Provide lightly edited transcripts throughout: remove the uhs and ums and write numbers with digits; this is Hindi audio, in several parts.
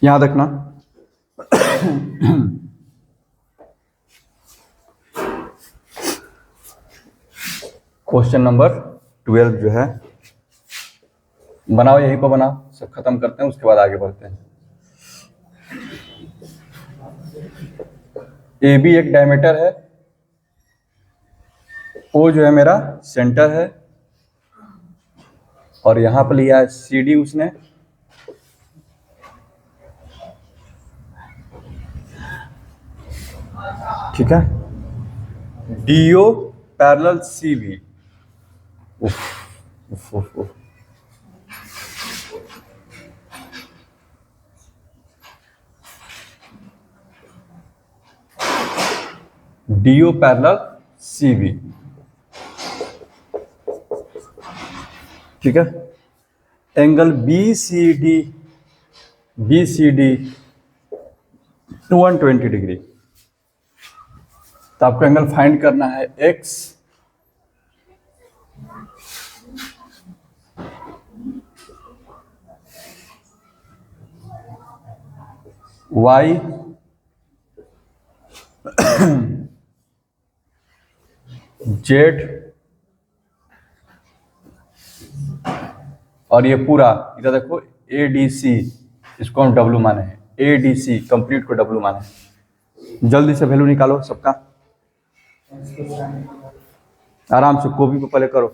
याद रखना। क्वेश्चन नंबर 12 जो है बनाओ, यहीं पर बनाओ, सब खत्म करते हैं उसके बाद आगे बढ़ते हैं। ए बी एक डायमीटर है, ओ जो है मेरा सेंटर है, और यहां पर लिया है सी डी उसने, ठीक है। D O parallel C B. D O parallel C B, ठीक है। Angle B C D 120 degree. तो आपको एंगल फाइंड करना है एक्स वाई जेड और ये पूरा इधर देखो ए डी सी, इसको हम डब्ल्यू माने हैं, ए डी सी कंप्लीट को डब्ल्यू माने हैं। जल्दी से वैल्यू निकालो सबका, आराम से कॉपी पे पहले करो।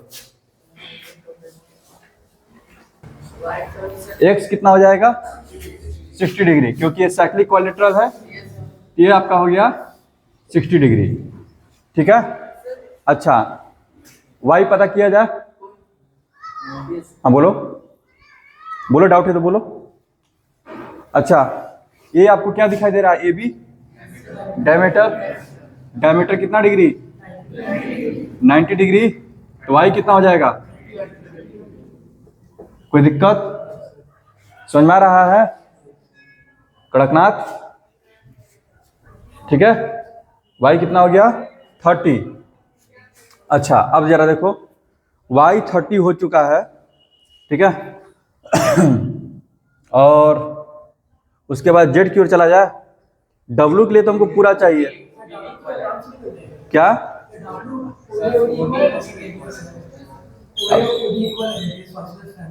एक्स कितना हो जाएगा 60 डिग्री, क्योंकि ये साइक्लिक क्वाड्रिलेटरल है, ये आपका हो गया 60 डिग्री, ठीक है। अच्छा वाई पता किया जाए, हाँ बोलो बोलो, डाउट है तो बोलो। अच्छा ये आपको क्या दिखाई दे रहा है, ए बी डायमीटर, डायमीटर कितना डिग्री 90 डिग्री, तो वाई कितना हो जाएगा, कोई दिक्कत समझ में आ रहा है कड़कनाथ, ठीक है। वाई कितना हो गया 30। अच्छा अब जरा देखो y 30 हो चुका है, ठीक है। और उसके बाद z की ओर चला जाए, w के लिए तो हमको पूरा चाहिए, क्या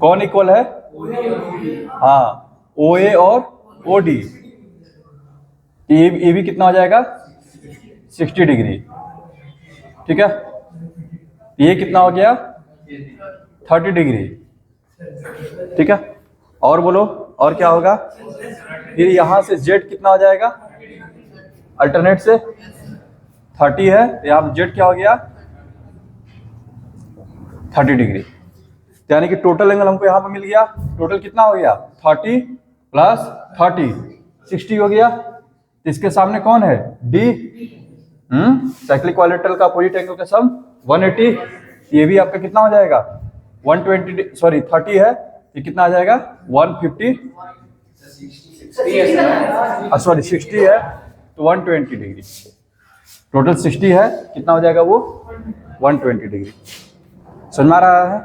कौन इक्वल है, हाँ ओ ए और ओ डी, ये भी कितना हो जाएगा 60 डिग्री, ठीक है। ये कितना हो गया 30 डिग्री, ठीक है। और बोलो और क्या होगा, फिर यहां से जेड कितना हो जाएगा, अल्टरनेट से 30 है, यहाँ जेड क्या हो गया 30 डिग्री, यानी कि टोटल एंगल हमको यहाँ पर मिल गया। टोटल कितना हो गया 30 प्लस 30 60 हो गया। तो इसके सामने कौन है डी, साइक्लिक क्वाड्रिलेटरल का अपोजिट एंगल का सम 180। ये भी आपका कितना हो जाएगा 120, सॉरी 30 है, ये कितना आ जाएगा 150, सॉरी 60 है तो 120 डिग्री। टोटल 60 है, कितना हो जाएगा वो 120 डिग्री। समझ में आ रहा है?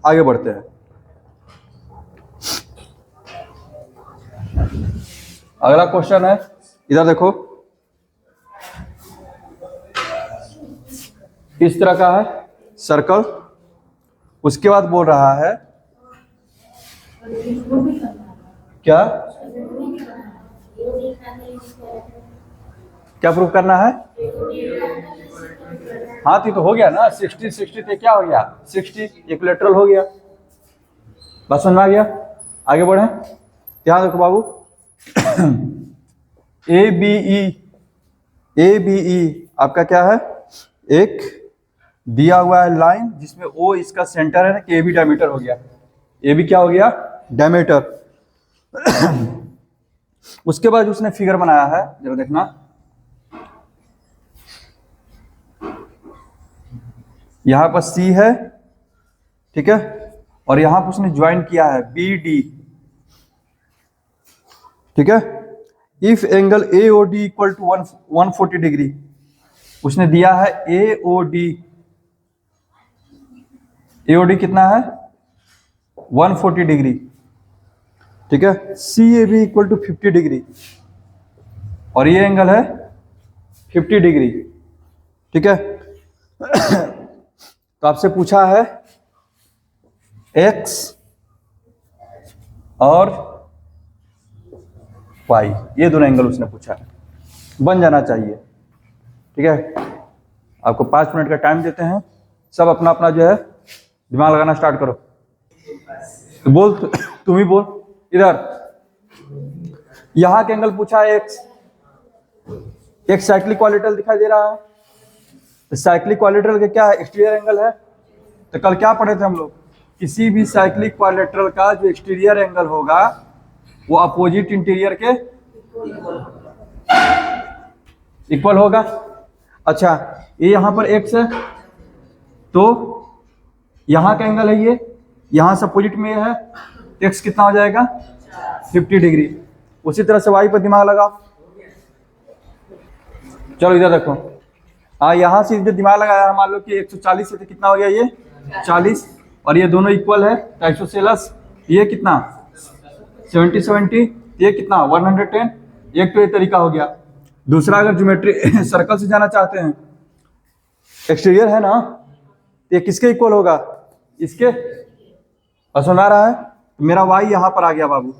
आगे बढ़ते हैं। अगला क्वेश्चन है, इधर देखो, इस तरह का है सर्कल। उसके बाद बोल रहा है क्या क्या प्रूफ करना है, हाँ तो हो गया ना 60 60 पे क्या हो गया 60 इक्विलैटरल हो गया। बस समझ में आ गया, आगे बढ़े। ध्यान रखो बाबू, ए बी ई आपका क्या है, एक दिया हुआ है लाइन जिसमें ओ इसका सेंटर है ना, कि ए बी डायमीटर हो गया, ए बी क्या हो गया डायमीटर। उसके बाद उसने फिगर बनाया है, जरा देखना, यहां पर सी है, ठीक है, और यहां पर उसने ज्वाइन किया है बी डी, ठीक है। If angle A O D equal to 140 degree, उसने दिया है ए ओ डी कितना है 140 डिग्री, ठीक है। CAB इक्वल टू 50 डिग्री और ये एंगल है 50 डिग्री, ठीक है। तो आपसे पूछा है X और Y, ये दोनों एंगल उसने पूछा है, बन जाना चाहिए, ठीक है। आपको 5 मिनट का टाइम देते हैं, सब अपना अपना जो है दिमाग लगाना स्टार्ट करो। तो बोल, तुम ही बोल। इधर यहां के एंगल पूछा है X, एक साइक्लिक क्वाड्रिलेटरल दिखाई दे रहा है। तो साइक्लिक क्वाड्रिलेटरल के क्या है, एक्सटीरियर एंगल है। तो कल क्या पढ़े थे हम लोग, किसी भी साइक्लिक क्वाड्रिलेटरल का जो एक्सटीरियर एंगल होगा वो अपोजिट इंटीरियर के इक्वल होगा। अच्छा, ये यहां पर X है तो यहां का एंगल है ये, यहां से अपोजिट में ये है, X कितना हो जाएगा 50 डिग्री। उसी तरह से Y पर दिमाग लगाओ। चलो इधर देखो, यहां से जो दिमाग लगाया, मान लो कि 140 से तो कितना हो गया ये 40, और ये दोनों इक्वल है, आइसोसेलेस। ये कितना 70, ये कितना 110। एक तो ये तरीका हो गया। दूसरा, अगर ज्योमेट्री सर्कल से जाना चाहते हैं, एक्सटीरियर है ना, ये किसके इक्वल होगा, इसके। समझ आ रहा है, तो मेरा Y यहां पर आ गया बाबू,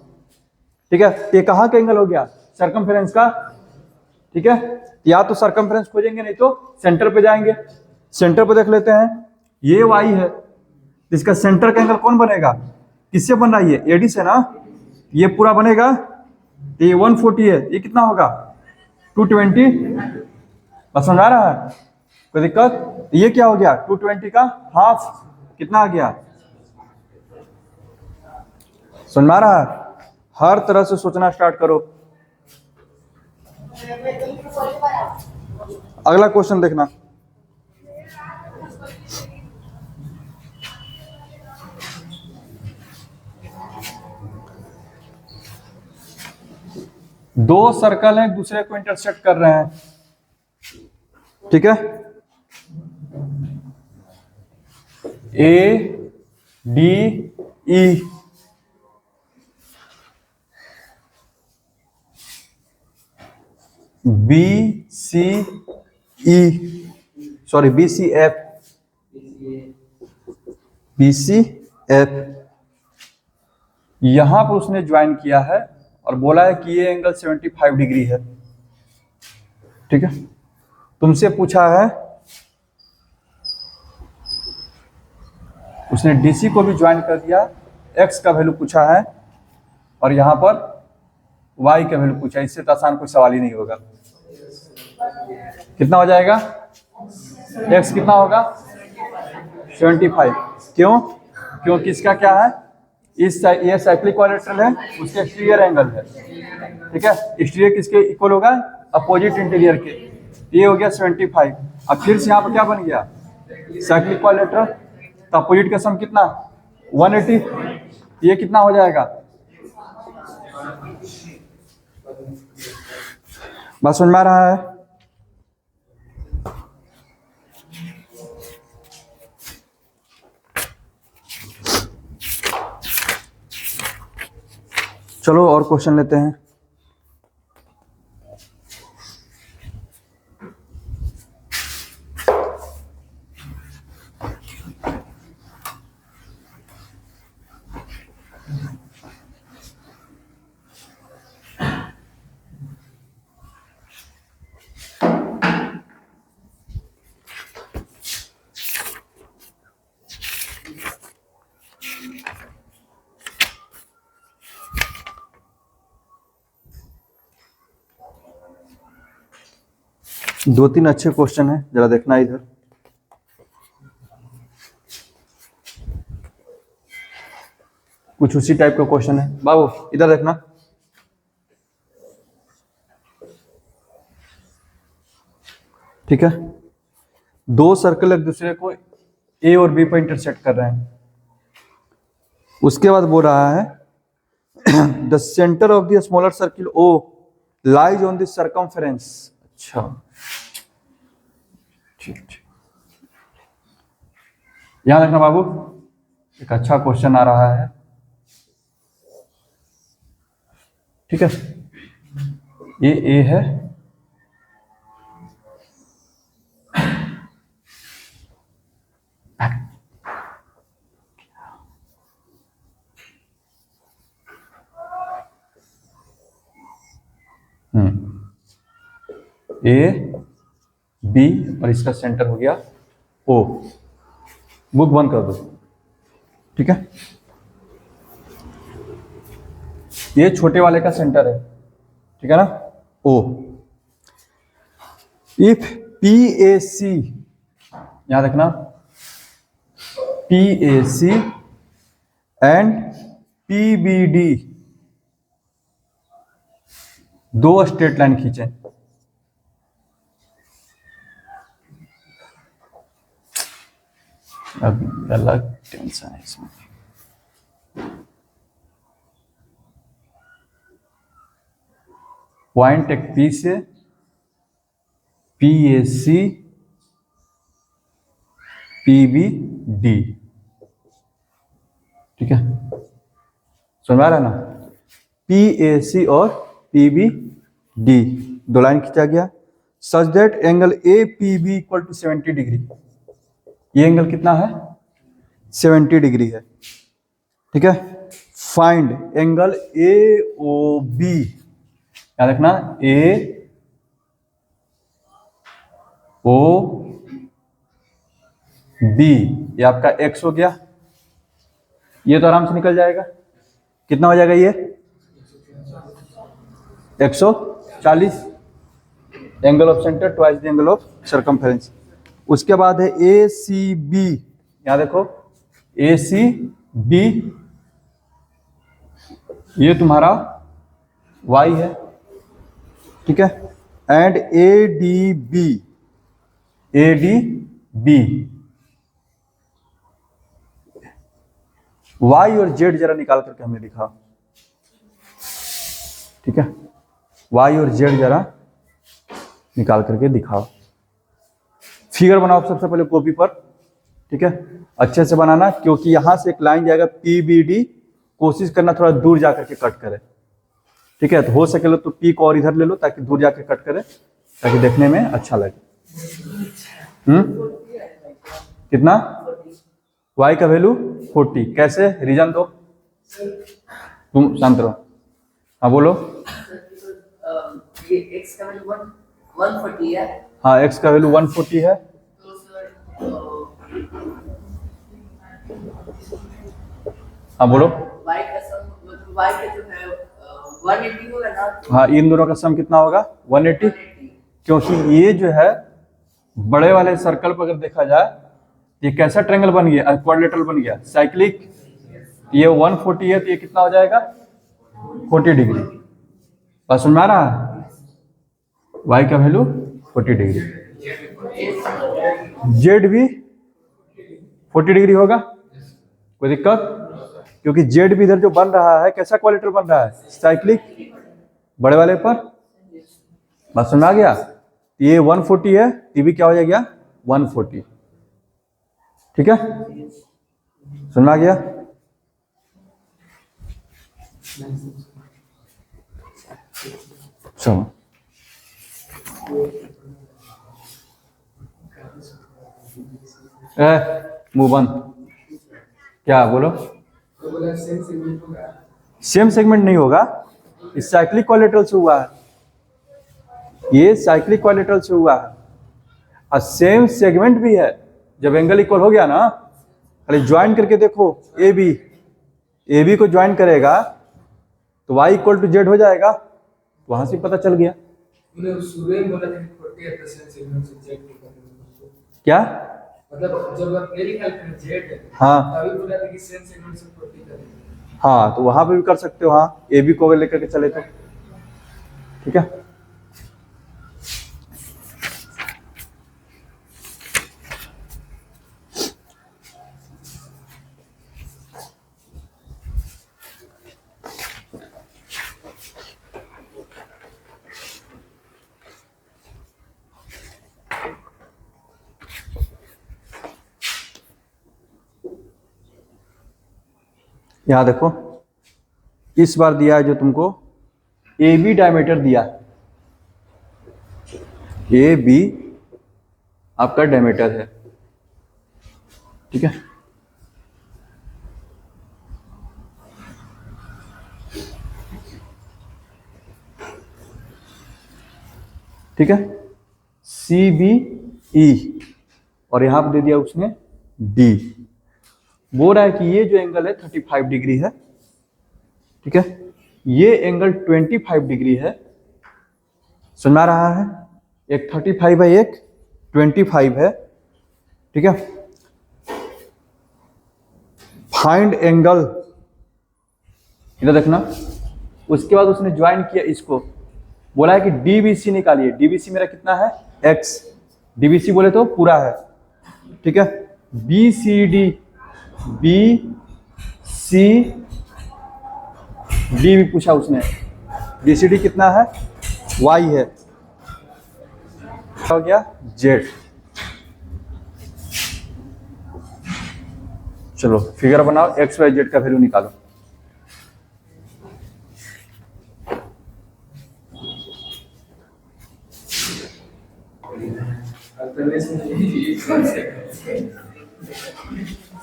ठीक है। ये कहाँ का एंगल हो गया, सर्कमफेरेंस का, ठीक है। या तो सर्कमफेरेंस खोजेंगे, नहीं तो सेंटर पे जाएंगे। सेंटर पे देख लेते हैं, ये Y है, इसका सेंटर का एंगल कौन बनेगा, किससे बन रहा है, ये AD से ना, ये पूरा बनेगा। ये 140 है, ये कितना होगा 220। बस समझ आ रहा है, कोई दिक्कत। ये क्या हो गया 220 का हाफ, कितना आ गया, समझ आ रहा है। हर तरह से सोचना स्टार्ट करो। अगला क्वेश्चन देखना, दो सर्कल हैं, एक दूसरे को इंटरसेक्ट कर रहे हैं, ठीक है। ADE, BCE, सॉरी BCF, यहां पर उसने ज्वाइन किया है और बोला है कि ये एंगल 75 डिग्री है, ठीक है। तुमसे पूछा है, उसने DC को भी ज्वाइन कर दिया, X का वैल्यू पूछा है और यहां पर Y का वैल्यू पूछा है। इससे तो आसान कोई सवाल ही नहीं होगा। कितना हो जाएगा, X कितना होगा 75। क्यों, क्योंकि इसका क्या है, ये साइक्लिक क्वाड्रिलेटरल है, उसके एक्सटीरियर एंगल है, ठीक है। एक्सटीरियर किसके इक्वल होगा, अपोजिट इंटीरियर के। ये हो गया 75। अब फिर से यहाँ पर क्या बन गया, साइक्लिक क्वाड्रिलेटरल, तो अपोजिट का सम कितना 180। ये कितना हो जाएगा, बात समझ में आ रहा है। चलो और क्वेश्चन लेते हैं। दो तीन अच्छे क्वेश्चन है, जरा देखना इधर। कुछ उसी टाइप का क्वेश्चन है बाबू, इधर देखना। ठीक है, दो सर्कल एक दूसरे को A और B पर इंटरसेक्ट कर रहे हैं। उसके बाद बोल रहा है the centre of the smaller circle O lies on the circumference. अच्छा, ठीक ठीक, यहां देखना बाबू, एक अच्छा क्वेश्चन आ रहा है, ठीक है। ये ए है, ए बी और इसका सेंटर हो गया ओ। बुक बंद कर दो, ठीक है। ये छोटे वाले का सेंटर है, ठीक है ना, ओ। इफ पी ए सी, यहां देखना, P A C and P B D दो स्ट्रेट लाइन खींचे, अब अलग टेंशन है इसमें। पॉइंट एक पी से P A C P B D, ठीक है, समझ आ रहा है ना। पी ए सी और पी बी डी दो लाइन खींचा गया, such that angle A P B equal to 70 degree. ये एंगल कितना है, 70 डिग्री है, ठीक है। Find angle A O B, याद रखना, ए ओ बी, ये आपका एक्स हो गया, ये तो आराम से निकल जाएगा। कितना हो जाएगा ये, 140, angle of centre twice the angle of circumference. उसके बाद है ए सी बी, यहां देखो, ए सी बी, ये तुम्हारा y है, ठीक है। And A D B, A D B, y और z जरा निकाल करके हमें दिखा, ठीक है। y और z जरा निकाल करके दिखाओ। फिगर बनाओ सबसे पहले कॉपी पर, ठीक है, अच्छे से बनाना, क्योंकि यहां से एक लाइन जाएगा पी बी डी, कोशिश करना थोड़ा दूर जाकर के कट करे, ठीक है। तो हो सके लो तो पी को और इधर ले लो ताकि दूर जाके कट करे, ताकि देखने में अच्छा लगे। कितना, y का वैल्यू 40, कैसे, रीजन दो, तुम शांत रहो, हाँ बोलो। ये x का वैल्यू 140 है। हाँ, x का वैल्यू 140 है, तो सर हाँ बोलो। y का सम मतलब y का जो है 180 होगा ना। हाँ, इन दोनों का सम कितना होगा, 180, क्योंकि ये जो है बड़े वाले सर्कल पर अगर देखा जाए, ये कैसा ट्रायंगल बन गया, क्वाड्रिलेटरल बन गया, साइक्लिक। ये 140 है तो ये कितना हो जाएगा, 40 डिग्री। बस समझ में आ रहा है, y का वैल्यू 40 डिग्री, z भी 40 डिग्री होगा, कोई दिक्कत, क्योंकि z भी इधर जो बन रहा है कैसा क्वाड्रिलेटरल बन रहा है, साइक्लिक, बड़े वाले पर। बस समझ आ गया, ये 140 है, ये भी क्या हो जाएगा 140, ठीक है, समझ आ गया। चलो मुंह बंद, क्या बोलो, सेम सेगमेंट नहीं होगा, इस साइक्लिक क्वाड्रिलेटरल से हुआ है, ये साइक्लिक क्वाड्रिलेटरल से हुआ है, और सेम सेगमेंट भी है। जब एंगल इक्वल हो गया ना, खाली ज्वाइन करके देखो, ए बी को ज्वाइन करेगा तो y इक्वल टू जेड हो जाएगा, वहां से पता चल गया। क्या मतलब जब आप ये निकाल कर जेड, हाँ तभी बोला था कि सेम सेगमेंट से 40 करेंगे। हाँ, तो वहां पे भी कर सकते हो, हाँ, ए बी को अगर लेकर के चले तो, ठीक है। यहां देखो, इस बार दिया है जो तुमको ए बी डायमीटर दिया है, ए बी आपका डायमीटर है, ठीक है। ठीक है, सी बी ई, और यहां पर दे दिया उसने डी। बोल रहा है कि ये जो एंगल है 35 डिग्री है, ठीक है, ये एंगल 25 डिग्री है। समझ आ रहा है, एक 35 है, एक 25 है, ठीक है। फाइंड एंगल, इधर देखना। उसके बाद उसने ज्वाइन किया इसको, बोला है कि डीबीसी निकालिए। डीबीसी मेरा कितना है, एक्स। डीबीसी बोले तो पूरा है, ठीक है। B C D, B C D भी पूछा उसने, बी सी डी कितना है, वाई है, हो गया जेड। चलो फिगर बनाओ, एक्स वाई जेड का वैल्यू निकालो।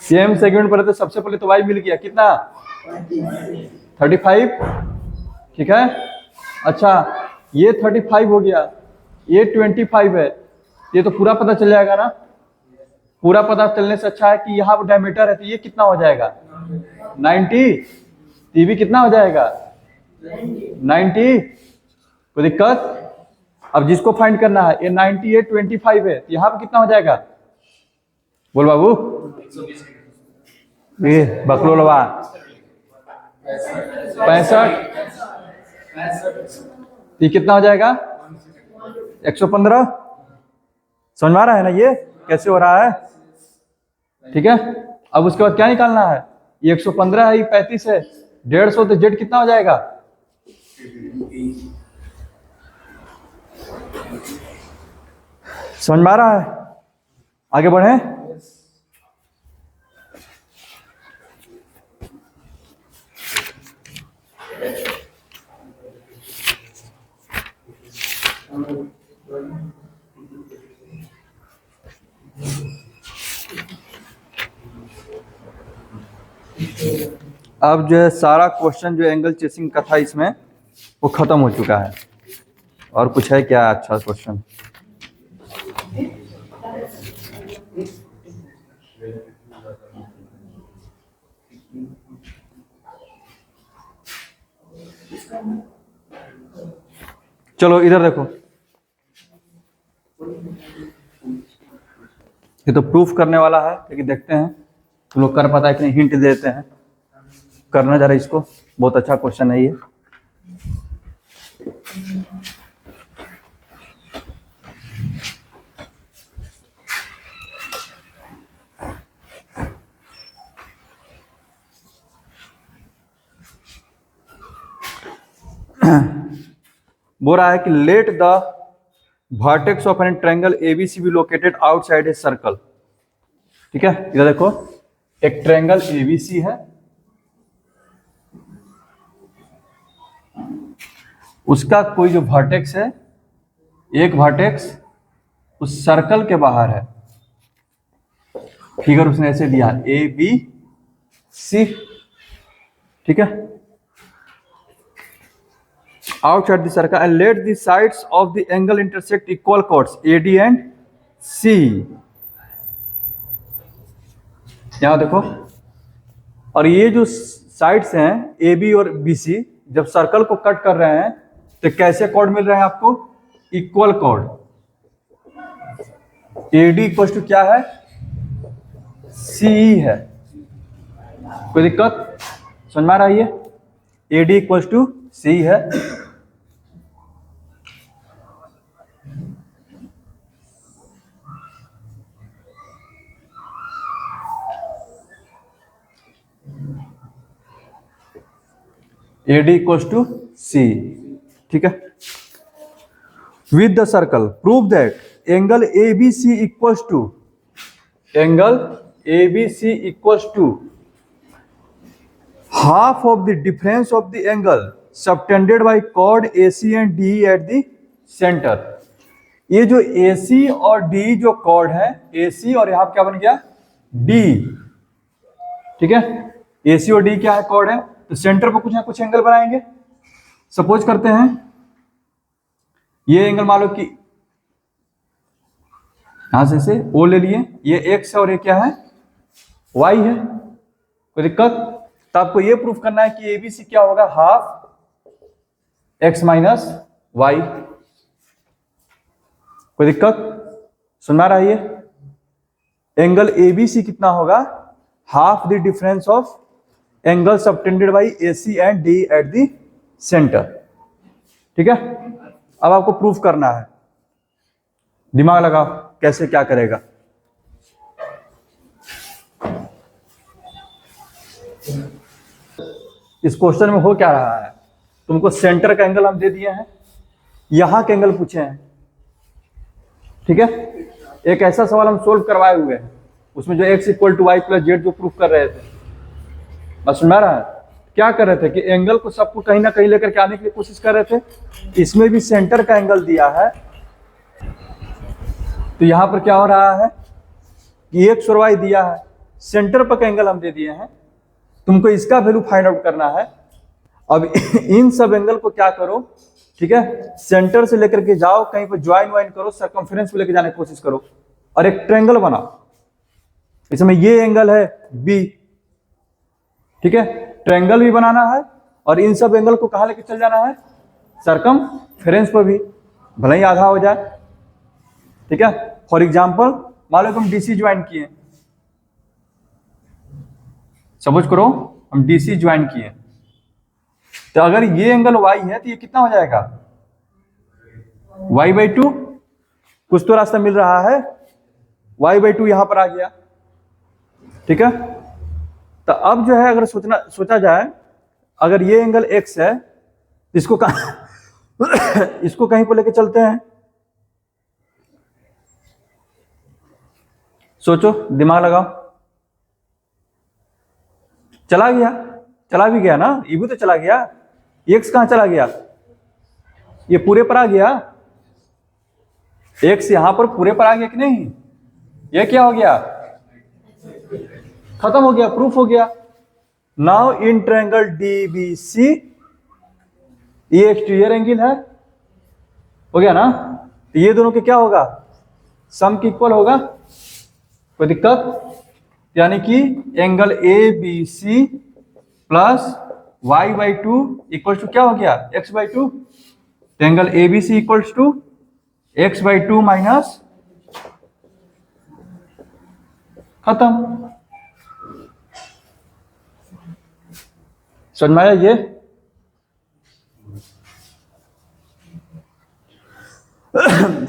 सेम सेगमेंट पर तो सबसे पहले तो वाई मिल गया, कितना 35, ठीक है। अच्छा ये 35 हो गया, ये 25 है, ये तो पूरा पता चल जाएगा ना। पूरा पता चलने से अच्छा है कि यहाँ पर डायमीटर है, तो ये कितना हो जाएगा 90, ये भी कितना हो जाएगा 90। कोई दिक्कत? अब जिसको फाइंड करना है, ये 90 है, 25 है, यहाँ पर कितना हो जाएगा, बोल बाबू। ये बकलोलवा 65, ये कितना हो जाएगा 115। समझ में आ रहा है ना ये कैसे हो रहा है, ठीक है। अब उसके बाद क्या निकालना है, ये 115 है, ये 35 है, 150, तो जेड कितना हो जाएगा, समझ में आ रहा है। आगे बढ़े। अब जो है सारा क्वेश्चन जो एंगल चेसिंग का था इसमें वो खत्म हो चुका है। और कुछ है क्या अच्छा क्वेश्चन? चलो इधर देखो, ये तो प्रूफ करने वाला है, लेकिन देखते हैं तुम लोग कर पाता है कि नहीं, हिंट देते हैं। करना जरा इसको, बहुत अच्छा क्वेश्चन है ये। बोल रहा है कि let the vertex of an triangle ABC be located outside a circle, ठीक है। इधर देखो, एक ट्रायंगल एबीसी है, उसका कोई जो वर्टेक्स है, एक वर्टेक्स उस सर्कल के बाहर है। फिगर उसने ऐसे दिया ए बी सी, ठीक है। outside the circle and let the sides of the angle intersect equal chords AD and C। यहां देखो, और ये जो साइड्स हैं AB और BC, जब सर्कल को कट कर रहे हैं तो कैसे कॉर्ड मिल रहे हैं आपको, equal chord. AD equal to क्या है, CE है। कोई दिक्कत? समझ में आ रहा है ये, AD इक्वल टू CE है। AD इक्वल्स टू C, ठीक है। With the circle prove that angle ABC equals to, angle ABC equals to half of the difference of the angle subtended by chord AC and DE at the centre. ये जो AC और DE जो कॉर्ड है, AC और यहां क्या बन गया DE, ठीक है। AC और DE क्या है, कॉर्ड है, तो सेंटर पर कुछ ना कुछ एंगल बनाएंगे। सपोज करते हैं ये एंगल मान लो कि यहां से O ले लिए, ये X है और ये क्या है Y है, कोई दिक्कत? तो आपको ये प्रूफ करना है कि ABC क्या होगा, हाफ X माइनस Y। कोई दिक्कत? सुन में आ रहा है? ये एंगल ABC कितना होगा, half the difference of angle subtended by AC and DE at the centre. ठीक है, अब आपको प्रूफ करना है, दिमाग लगाओ कैसे क्या करेगा। इस क्वेश्चन में हो क्या रहा है, तुमको सेंटर का एंगल हम दे दिए हैं, यहां के एंगल पूछे हैं, ठीक है। एक ऐसा सवाल हम सोल्व करवाए हुए हैं, उसमें जो x equal to Y plus Z जो प्रूफ कर रहे थे, बस सुन रहा है, क्या कर रहे थे कि एंगल को सबको कहीं ना कहीं लेकर के आने की कोशिश कर रहे थे। इसमें भी सेंटर का एंगल दिया है, तो यहां पर क्या हो रहा है कि x और y दिया है, सेंटर पर का एंगल हम दे दिए हैं, तुमको इसका वैल्यू फाइंड आउट करना है। अब इन सब एंगल को क्या करो, ठीक है, सेंटर से लेकर के जाओ, कहीं पर ज्वाइन वाइन करो, सरकमफेरेंस पे लेकर जाने की कोशिश करो और एक ट्रायंगल बनाओ। इसमें ये एंगल है B, ठीक है, ट्रायंगल भी बनाना है और इन सब एंगल को कहां लेके चल जाना है, सरकमफेरेंस पर भी, भले ही आधा हो जाए, ठीक है। फॉर एग्जांपल मान लो तुम DC ज्वाइन किए, सपोज करो हम DC ज्वाइन किए, तो अगर ये एंगल Y है तो ये कितना हो जाएगा, y/2, कुछ तो रास्ता मिल रहा है, y/2 यहां पर आ गया, ठीक है। तो अब जो है अगर सोचा जाए, अगर ये एंगल X है, इसको इसको कहीं पर लेके चलते हैं, सोचो, दिमाग लगाओ। चला गया, चला भी गया ना, ये भी तो चला गया, X कहां चला गया, ये पूरे पर आ गया, X यहां पर पूरे पर आ गया कि नहीं, ये क्या हो गया, खत्म हो गया, प्रूफ हो गया। नाउ इन ट्रायंगल DBC, ये एक्सटीरियर एंगल है, हो गया ना, तो ये दोनों के क्या होगा, सम के इक्वल होगा, कोई दिक्कत? यानी कि angle ABC plus y/2 equal to क्या हो गया, x/2, तो angle ABC equals to x/2 minus, खत्म। समझ में आया? ये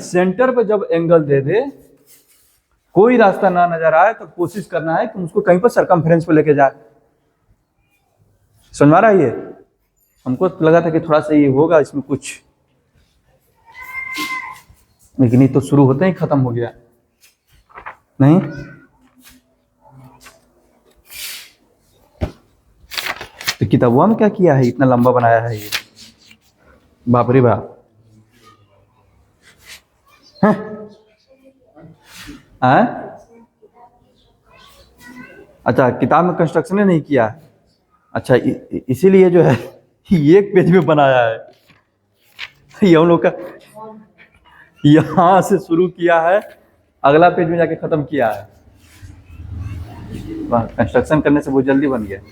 सेंटर पे जब एंगल दे दे, कोई रास्ता ना नजर आए, तो कोशिश करना है कि उसको कहीं पर सरकमफेरेंस पे लेके जाए। समझ में आ रहा है? ये हमको लगा था कि थोड़ा सा ये होगा इसमें कुछ, लेकिन ये तो शुरू होते ही खत्म हो गया। नहीं, तो किताबुआ में क्या किया है, इतना लंबा बनाया है ये, बाप रे बाप। अच्छा, किताब में कंस्ट्रक्शन नहीं किया है, अच्छा इसीलिए जो है एक पेज में बनाया है, ये हम लोग का यहां से शुरू किया है, अगला पेज में जाके खत्म किया है। कंस्ट्रक्शन करने से बहुत जल्दी बन गया है।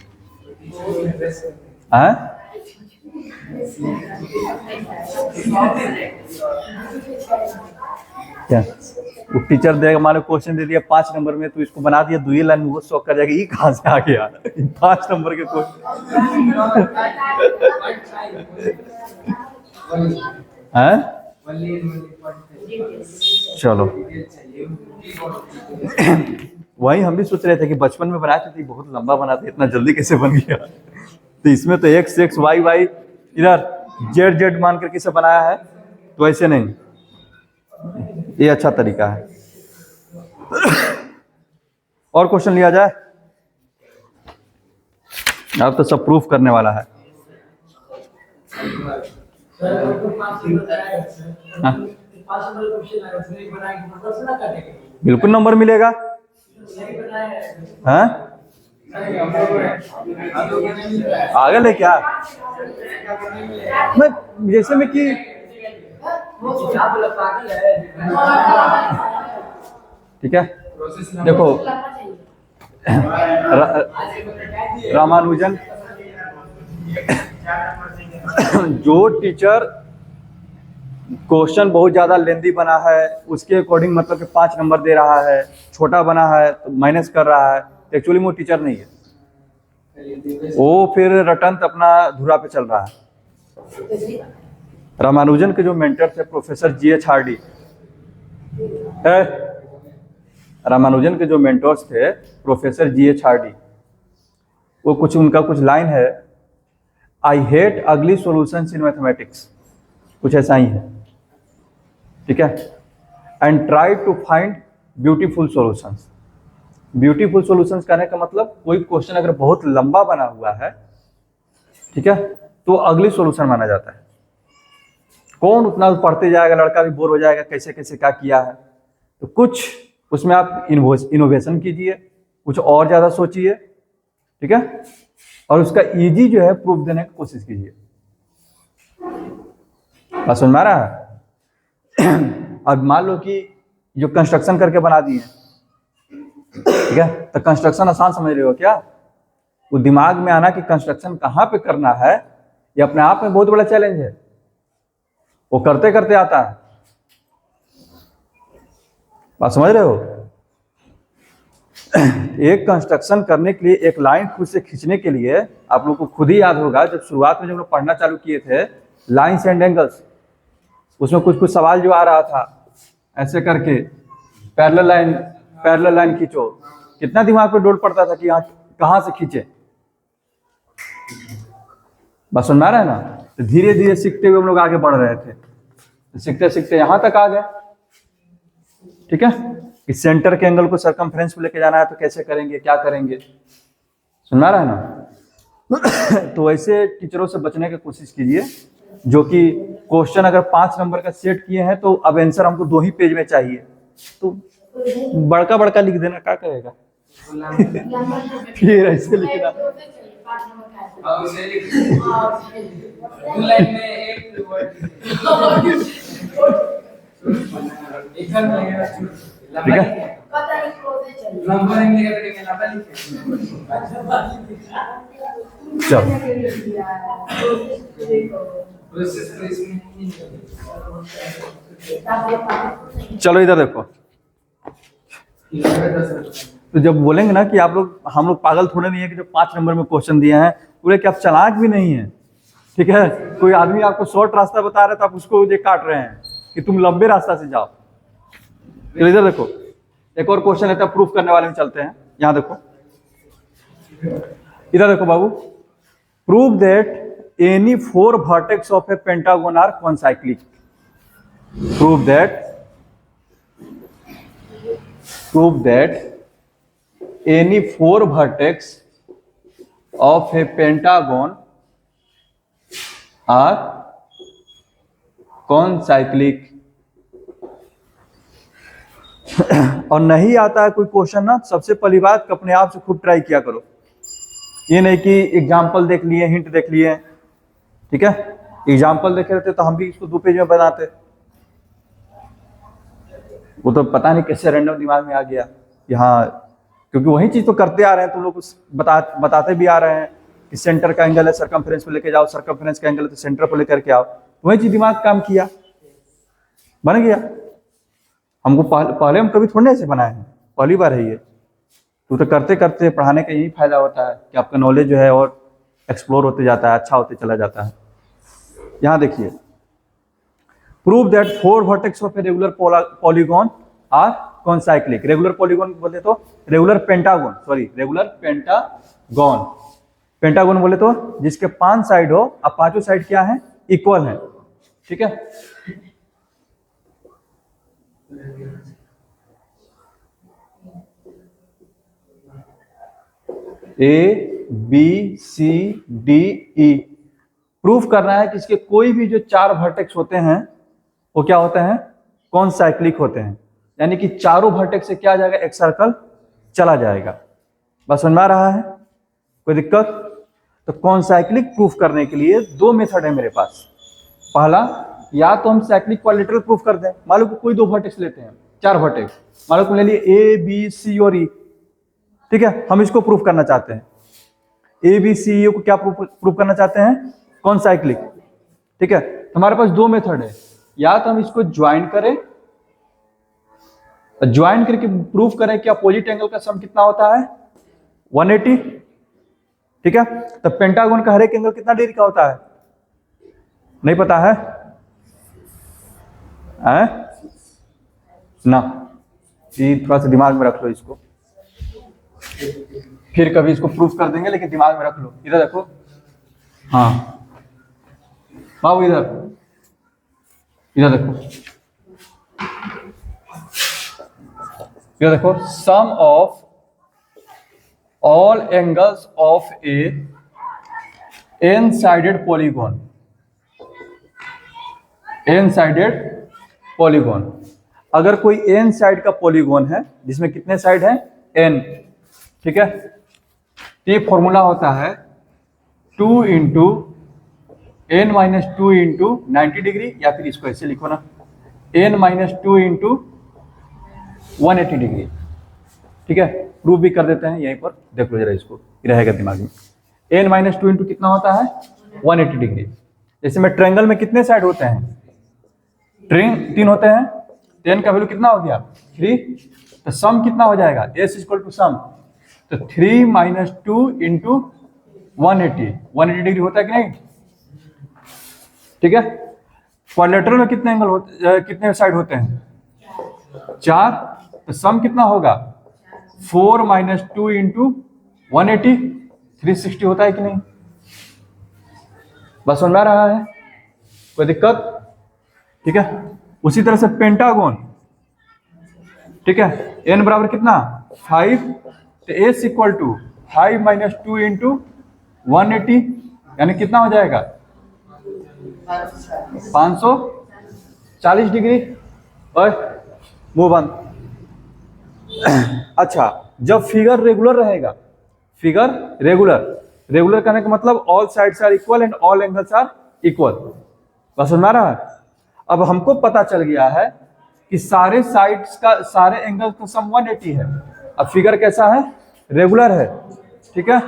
क्या वो टीचर देगा, मान लो क्वेश्चन दे दिया 5 नंबर में, तो इसको बना दिया 2 लाइन में, वो शौक कर जाएगा ये कहां से आ गया 5 नंबर के क्वेश्चन। चलो वही हम भी सोच रहे थे कि बचपन में बनाए थे बहुत लंबा बनाते, इतना जल्दी कैसे बन गया। तो इसमें तो x x y y इधर z z मान करके से बनाया है, तो ऐसे नहीं, ये अच्छा तरीका है। और क्वेश्चन लिया जाए। अब तो सब प्रूफ करने वाला है। हाँ? बिल्कुल नंबर मिलेगा। हाँ? आगे ले क्या मैं जैसे में कि ठीक है देखो रामानुजन जो टीचर क्वेश्चन बहुत ज्यादा लेंदी बना है उसके अकॉर्डिंग मतलब कि 5 नंबर दे रहा है, छोटा बना है तो माइनस कर रहा है, एक्चुअली वो टीचर नहीं है, वो फिर रटंत अपना धुरा पे चल रहा है। रामानुजन के जो मेंटर थे प्रोफेसर GH हार्डी है, रामानुजन के जो मेंटर्स थे प्रोफेसर GH हार्डी, वो कुछ उनका कुछ लाइन है, I hate ugly solutions in mathematics, कुछ ऐसा ही है, ठीक है, and try to find beautiful solutions. Beautiful solutions कहने का मतलब कोई क्वेश्चन अगर बहुत लंबा बना हुआ है, ठीक है, तो अगली सॉल्यूशन माना जाता है। कौन उतना पढ़ते जाएगा, लड़का भी बोर हो जाएगा, कैसे कैसे क्या किया है, तो कुछ उसमें आप इनोवेशन कीजिए, कुछ और ज्यादा सोचिए, ठीक है, और उसका इजी जो है प्रूफ देने की कोशिश कीजिए। बात समझ में आ रहा है? अब मान लो कि जो कंस्ट्रक्शन करके बना दिए, ठीक है, तो कंस्ट्रक्शन आसान समझ रहे हो क्या? वो दिमाग में आना कि कंस्ट्रक्शन कहाँ पे करना है, ये अपने आप में बहुत बड़ा चैलेंज है, वो करते करते आता है। बात समझ रहे हो? एक कंस्ट्रक्शन करने के लिए एक लाइन खुद से खींचने के लिए आप लोग को खुद ही याद होगा, जब शुरुआत में जब लोग पढ़ना चालू किए थे लाइन्स एंड एंगल्स, उसमें कुछ कुछ सवाल जो आ रहा था ऐसे करके पैरेलल लाइन खींचो, कितना दिमाग पे डोल पड़ता था कि यहाँ कहाँ से खींचे। बस सुन में आ रहा है ना? तो धीरे धीरे सीखते हुए हम लोग आगे बढ़ रहे थे, सीखते सीखते यहाँ तक आ गए, ठीक है, कि सेंटर के एंगल को सरकमफ्रेंस पे लेके जाना है तो कैसे करेंगे, क्या करेंगे, सुन में आ रहा है ना? तो ऐसे टीचरों से बचने की कोशिश कीजिए जो कि क्वेश्चन अगर 5 नंबर का सेट किए हैं तो अब आंसर हमको 2 ही पेज में चाहिए, तो बड़का बड़का लिख देना, क्या करेगा? फिर ऐसे लिखना, ठीक है। चलो इधर देखो, तो जब बोलेंगे ना कि आप लोग, हम लोग पागल थोड़े नहीं है कि जो 5 नंबर में क्वेश्चन दिए हैं पूरे, कि आप चालाक भी नहीं है, ठीक है, कोई आदमी आपको शॉर्ट रास्ता बता रहा है तो आप उसको ये काट रहे हैं कि तुम लंबे रास्ता से जाओ। तो इधर देखो, एक और क्वेश्चन है, तब प्रूफ करने वाले में चलते हैं। यहाँ देखो, इधर देखो बाबू, prove that any 4 vertex of a pentagon are concyclic. Prove that any 4 vertex of a pentagon are concyclic। और नहीं आता है कोई क्वेश्चन ना, सबसे पहली बात अपने आप से खुद ट्राई किया करो, ये नहीं कि एग्जाम्पल देख लिए, हिंट देख लिए, ठीक है, एग्जाम्पल देखे रहते तो हम भी इसको 2 पेज में बनाते, वो तो पता नहीं कैसे रैंडम दिमाग में आ गया कि हाँ, क्योंकि वही चीज तो करते आ रहे हैं, तुम लोग बताते भी आ रहे हैं कि सेंटर का एंगल है सरकमफ्रेंस पे लेके जाओ, सरकमफ्रेंस का एंगल है तो सेंटर पे लेकर के आओ, वही चीज दिमाग काम किया, बन गया। हमको पहले हम कभी थोड़े ऐसे बनाए हैं, पहली बार है ये, तो करते करते पढ़ाने का यही फायदा होता है कि आपका नॉलेज जो है और एक्सप्लोर होते जाता है, अच्छा होते चला जाता है। यहाँ देखिए, prove that 4 vertex of a regular polygon are concyclic. Regular polygon बोले तो regular pentagon, sorry regular pentagon, pentagon बोले तो जिसके 5 साइड हो, अब 5 साइड क्या है, इक्वल है, ठीक है। A B C D E. Proof करना है कि इसके कोई भी जो 4 वर्टेक्स होते हैं वो क्या होते हैं, कौन साइक्लिक होते हैं, यानी कि चारों वर्टेक्स से क्या आ जाएगा, एक सर्कल चला जाएगा। बस समझ में आ रहा है, कोई दिक्कत? तो कौन साइक्लिक प्रूफ करने के लिए 2 मेथड है मेरे पास। पहला, या तो हम साइक्लिक क्वाड्रिलेटरल प्रूफ कर दें, मान लो कोई 2 वर्टेक्स लेते हैं, 4 वर्टेक्स, मान लो ले लिए ए बी सी और ई, ठीक है, हम इसको प्रूफ करना चाहते हैं, ए बी सी को क्या प्रूफ करना चाहते हैं, कौन साइक्लिक, ठीक है। हमारे पास 2 मेथड है, या तो हम इसको ज्वाइन करें, ज्वाइन करके प्रूफ करें कि अपोजिट एंगल का सम कितना होता है, 180, ठीक है। तो पेंटागन का हर एक एंगल कितना डिग्री का होता है, नहीं पता है, ना, ये थोड़ा सा दिमाग में रख लो इसको, फिर कभी इसको प्रूफ कर देंगे, लेकिन दिमाग में रख लो। इधर देखो, हाँ बाबू इधर देखो, इधर देखो, sum of all angles of a N sided polygon, N sided polygon, अगर कोई एन साइड का पॉलीगॉन है जिसमें कितने साइड है, एन, ठीक है, ये फॉर्मूला होता है 2 into n minus 2 into 90 degree, या फिर इसको ऐसे लिखो ना, एन माइनस 2 इंटू 180 डिग्री, ठीक है। प्रूफ भी कर देते हैं यहीं पर, देख लो जरा इसको, रहेगा दिमाग में। एन माइनस 2 इंटू कितना होता है, 180 डिग्री। जैसे में ट्रायंगल में कितने साइड होते हैं, 3 होते हैं, 10 का वैल्यू कितना हो गया, 3, तो सम कितना हो जाएगा, एस इक्वल टू सम, तो 3 माइनस 2 इंटू 180 डिग्री होता है कि नहीं, ठीक है। क्वाड्रिलेटरल में कितने एंगल होते, कितने साइड होते हैं, 4, तो सम कितना होगा, 4 माइनस 2 इंटू 180, 360 होता है कि नहीं, बस समझ में आ रहा है, कोई दिक्कत, ठीक है। उसी तरह से पेंटागन, ठीक है, एन बराबर कितना, 5, तो S equal to 5 minus 2 into 180, यानी कितना हो जाएगा, 540 डिग्री, और मुंह बंद। अच्छा, जब फिगर रेगुलर रहेगा, फिगर रेगुलर करने का मतलब all sides are equal and all angles are equal, बस समझ में आ रहा है। अब हमको पता चल गया है कि सारे साइड्स का, सारे एंगल का सम 180 है। अब फिगर कैसा है, रेगुलर है, ठीक है।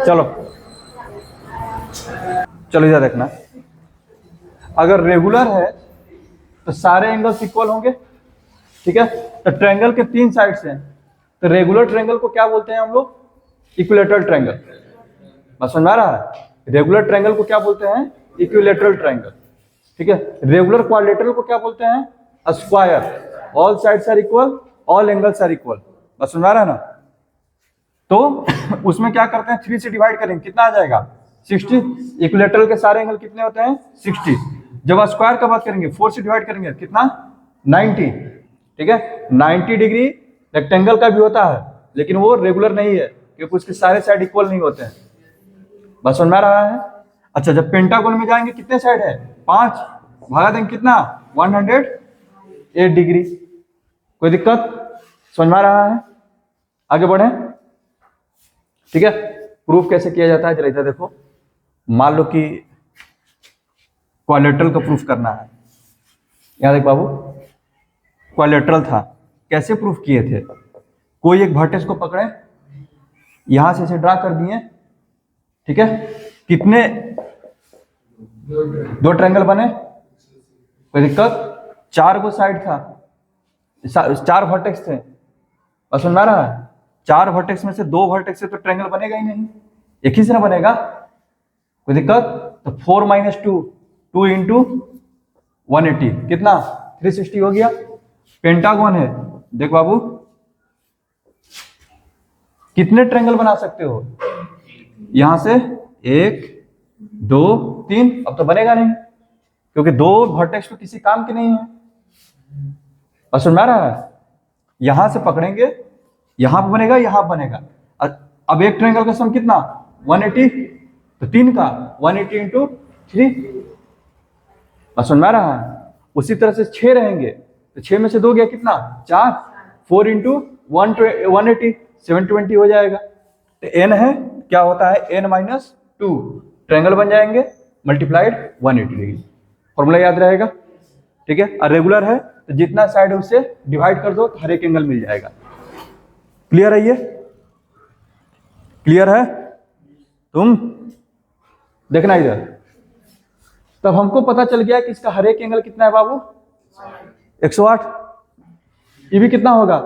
चलो इधर देखना, अगर रेगुलर है तो सारे एंगल्स इक्वल होंगे, ठीक है। तो ट्रायंगल के 3 साइड्स हैं, तो रेगुलर ट्रायंगल को क्या बोलते हैं हम लोग, इक्विलैटरल ट्रायंगल, बस समझ आ रहा है। रेगुलर ट्रायंगल को क्या बोलते हैं, इक्विलैटरल ट्रायंगल, ठीक है। रेगुलर क्वाड्रिलेटरल को क्या बोलते हैं, square, all sides are equal, all angles are equal, बस समझ आ रहा है ना। तो उसमें क्या करते हैं, 3 से डिवाइड करेंगे, कितना आ जाएगा, 60। इक्विलैटरल के सारे एंगल कितने होते हैं, 60। जब स्क्वायर का बात करेंगे, 4 से डिवाइड करेंगे, कितना, 90, ठीक है। 90 डिग्री रेक्टेंगल का भी होता है, लेकिन वो रेगुलर नहीं है, क्योंकि उसके सारे साइड इक्वल नहीं होते हैं, बस समझ में आ रहा है। अच्छा, जब पेंटागन में जाएंगे कितने साइड है, 5, भागा देंगे कितना, 108 डिग्री, कोई दिक्कत, समझ में आ रहा है। आगे बढ़े, ठीक है। प्रूफ कैसे किया जाता है, जरा इधर देखो, मान लो कि क्वाड्रिलेटरल का प्रूफ करना है, यहाँ देख बाबू, क्वाड्रिलेटरल था, कैसे प्रूफ किए थे, कोई एक वर्टेक्स को पकड़े, यहां से इसे ड्रा कर दिए, ठीक है। कितने, 2 ट्रायंगल बने, कोई दिक्कत, 4 को साइड था, 4 वर्टेक्स थे, बस समझ में आ रहा है। 4 वर्टेक्स में से 2 वर्टेक्स से तो ट्रायंगल बनेगा ही नहीं, एक ही से ना बनेगा, कोई दिक्कत। तो 4 माइनस 2 इंटू 180 कितना, 360 हो गया। पेंटागन है, देख बाबू, कितने ट्रायंगल बना सकते हो, यहां से 1 2 3, अब तो बनेगा नहीं, क्योंकि 2 वर्टेक्स तो किसी काम के नहीं है, बस समझ में आ रहा है। यहां से पकड़ेंगे, यहां पर बनेगा, यहां बनेगा। अब एक ट्रायंगल का सम कितना 180, तो 3 का 180 इंटू 3, समझ में आ रहा है। उसी तरह से 6 रहेंगे तो 6 में से 2 गया कितना 4, 4 इंटू 180 720 हो जाएगा। तो n है क्या होता है n-2 ट्रायंगल बन जाएंगे मल्टीप्लाइड 180 डिग्री, फॉर्मूला याद रहेगा, ठीक है। और रेगुलर है तो जितना साइड है उससे डिवाइड कर दो तो हर एक एंगल मिल जाएगा। क्लियर है, ये क्लियर है। तुम देखना इधर, तब हमको पता चल गया कि इसका हर एक एंगल कितना है बाबू 108। ये भी कितना होगा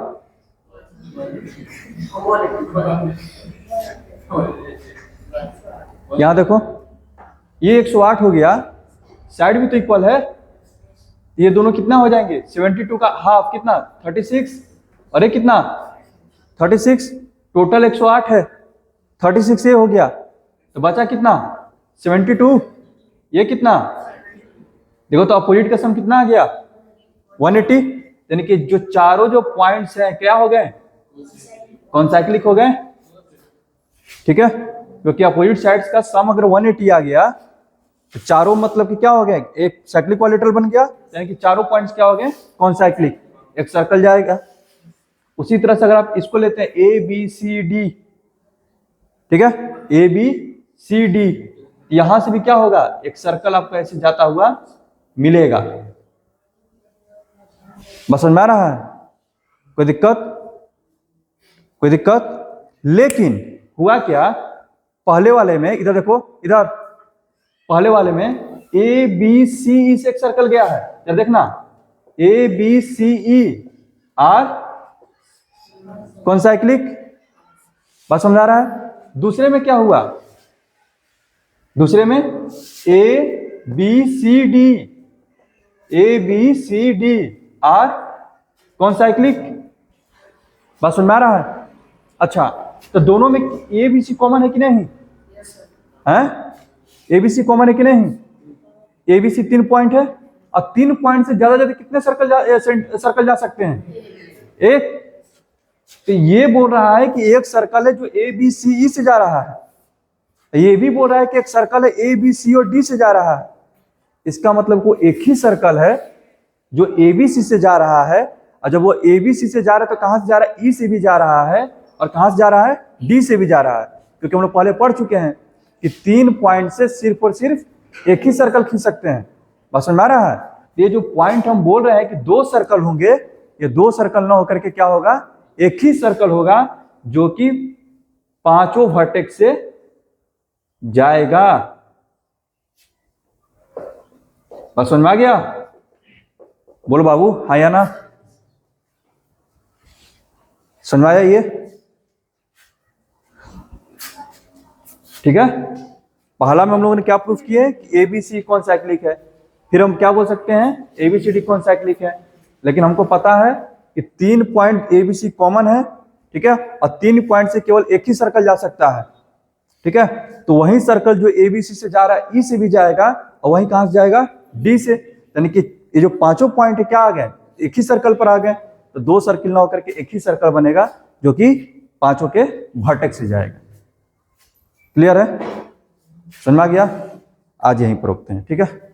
यहां देखो, ये 108 हो गया, साइड भी तो इक्वल है, ये दोनों कितना हो जाएंगे 72 का हाफ कितना 36, और ये कितना 36, टोटल 108 है, 36 ये हो गया तो बचा कितना 72, ये कितना देखो तो अपोजिट का सम कितना आ गया 180, यानी कि जो चारों जो पॉइंट्स हैं क्या हो गए कॉन्साइक्लिक हो गए, ठीक है। क्योंकि अपोजिट साइड्स का सम अगर 180 आ गया तो चारों मतलब कि क्या हो गया एक साइक्लिक क्वाड्रिलेटरल बन गया, यानी कि चारों पॉइंट्स क्या हो गए कॉन्साइक्लिक, एक सर्कल जाएगा। उसी तरह से अगर आप इसको लेते हैं ए बी सी डी, ठीक है, ए बी सी डी, यहां से भी क्या होगा एक सर्कल आपको ऐसे जाता हुआ मिलेगा। बस समझ में आ रहा है, कोई दिक्कत, कोई दिक्कत। लेकिन हुआ क्या पहले वाले में, इधर देखो, इधर पहले वाले में ए बी सी ई से एक सर्कल गया है, इधर देखना A B C E are concyclic, बात समझा रहा है। दूसरे में क्या हुआ, दूसरे में A B C D, A B C D are concyclic, बात समझ में आ रहा है। अच्छा तो दोनों में ए बी सी कॉमन है कि नहीं है, ए बी सी कॉमन है कि नहीं, ए बी सी 3 पॉइंट है, और 3 पॉइंट से ज्यादा कितने सर्कल जा सकते हैं एक, तो ये बोल रहा है कि एक सर्कल है जो ए बी सी ई से जा रहा है, ये भी बोल रहा है कि एक सर्कल है ए बी सी और डी से जा रहा है। इसका मतलब वो एक ही सर्कल है जो ए बी सी से जा रहा है, और जब वो ए बी सी से जा रहा है तो कहां से जा रहा है ई से भी जा रहा है, और कहां से जा रहा है डी से भी जा रहा है। क्योंकि हम लोग पहले पढ़ चुके हैं कि 3 पॉइंट से सिर्फ और सिर्फ एक ही सर्कल खींच सकते हैं, बस समझ में आ रहा है। ये जो पॉइंट हम बोल रहे हैं कि 2 सर्कल होंगे, ये 2 सर्कल ना होकर के क्या होगा एक ही सर्कल होगा जो कि 5 वर्टेक्स से जाएगा, बस समझ में आ गया। बोलो बाबू हाँ या ना, समझ में आया ये, ठीक है। पहला में हम लोगों ने क्या प्रूफ किया है कि एबीसी कॉन्साइक्लिक है, फिर हम क्या बोल सकते हैं एबीसीडी कॉन्साइक्लिक है, लेकिन हमको पता है कि 3 पॉइंट एबीसी कॉमन है, ठीक है, और 3 पॉइंट से केवल एक ही सर्कल जा सकता है, ठीक है। तो वही सर्कल जो एबीसी से जा रहा है ई से भी जाएगा, और वही कहां से जाएगा डी से, यानी कि ये जो 5 पॉइंट है क्या आ गए एक ही सर्कल पर आ गए, तो 2 सर्कल ना होकर के एक ही सर्कल बनेगा जो कि 5 के वर्टेक्स से जाएगा। क्लियर है, समझ में आ गया। आज यहीं पर रोकते हैं, ठीक है।